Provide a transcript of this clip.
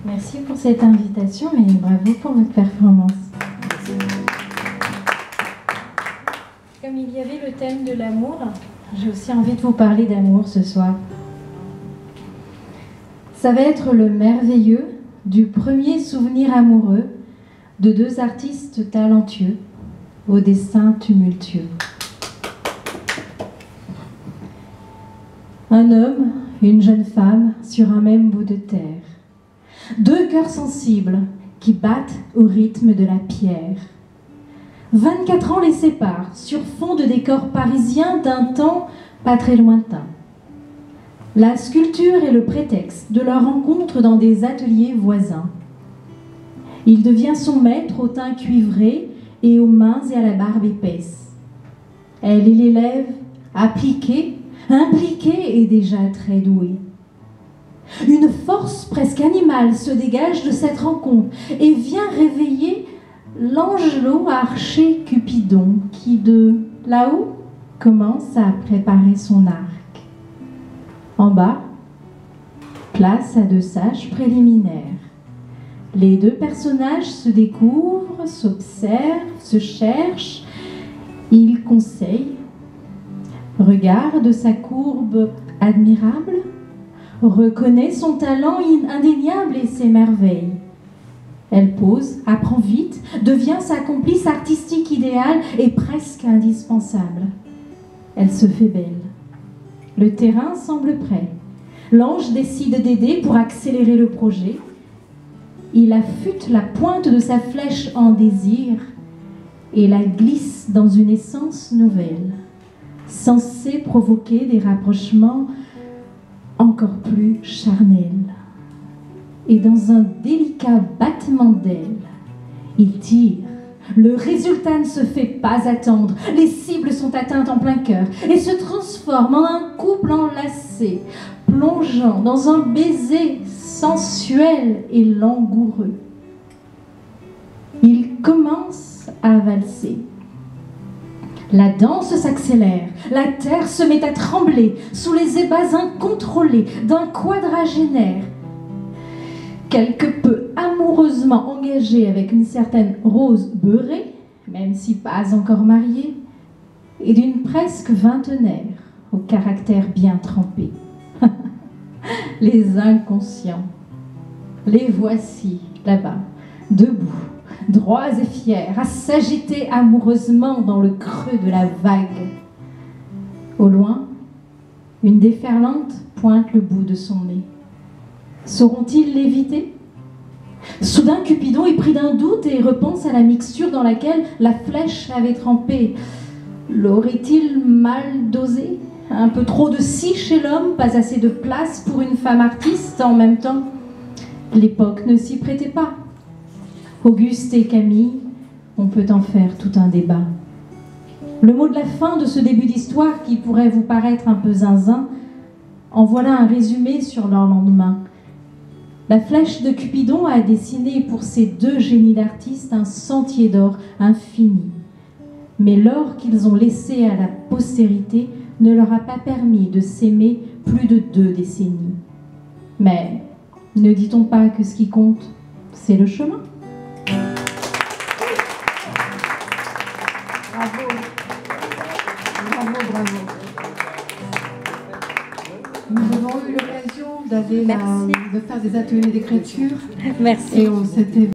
Merci pour cette invitation et bravo pour votre performance. Comme il y avait le thème de l'amour, j'ai aussi envie de vous parler d'amour ce soir. Ça va être le merveilleux du premier souvenir amoureux de deux artistes talentueux au destin tumultueux. Un homme, une jeune femme sur un même bout de terre. Deux cœurs sensibles qui battent au rythme de la pierre. 24 ans les séparent sur fond de décor parisien d'un temps pas très lointain. La sculpture est le prétexte de leur rencontre dans des ateliers voisins. Il devient son maître au teint cuivré et aux mains et à la barbe épaisse. Elle est l'élève appliquée, impliquée et déjà très douée. Une force presque animale se dégage de cette rencontre et vient réveiller l'angelot archer Cupidon qui de là-haut commence à préparer son arc. En bas, place à deux sages préliminaires. Les deux personnages se découvrent, s'observent, se cherchent, ils conseillent, regardent sa courbe admirable, reconnaît son talent indéniable et ses merveilles. Elle pose, apprend vite, devient sa complice artistique idéale et presque indispensable. Elle se fait belle. Le terrain semble prêt. L'ange décide d'aider pour accélérer le projet. Il affûte la pointe de sa flèche en désir et la glisse dans une essence nouvelle, censée provoquer des rapprochements encore plus charnels. Et dans un délicat battement d'ailes, il tire. Le résultat ne se fait pas attendre. Les cibles sont atteintes en plein cœur et se transforment en un couple enlacé, plongeant dans un baiser sensuel et langoureux. Il commence à valser. La danse s'accélère, la terre se met à trembler sous les ébats incontrôlés d'un quadragénaire, quelque peu amoureusement engagé avec une certaine Rose beurrée, même si pas encore mariée, et d'une presque vingtenaire au caractère bien trempé. Les inconscients, les voici là-bas, debout, droits et fiers, à s'agiter amoureusement dans le creux de la vague. Au loin, une déferlante pointe le bout de son nez. Sauront-ils l'éviter? Soudain, Cupidon est pris d'un doute et repense à la mixture dans laquelle la flèche avait trempé. L'aurait-il mal dosé? Un peu trop de scie chez l'homme, pas assez de place pour une femme artiste en même temps. L'époque ne s'y prêtait pas. Auguste et Camille, on peut en faire tout un débat. Le mot de la fin de ce début d'histoire qui pourrait vous paraître un peu zinzin, en voilà un résumé sur leur lendemain. La flèche de Cupidon a dessiné pour ces deux génies d'artistes un sentier d'or infini. Mais l'or qu'ils ont laissé à la postérité ne leur a pas permis de s'aimer plus de 2 décennies. Mais ne dit-on pas que ce qui compte, c'est le chemin? Bravo, bravo, bravo. Nous avons eu l'occasion de faire des ateliers d'écriture. Merci. Et on s'était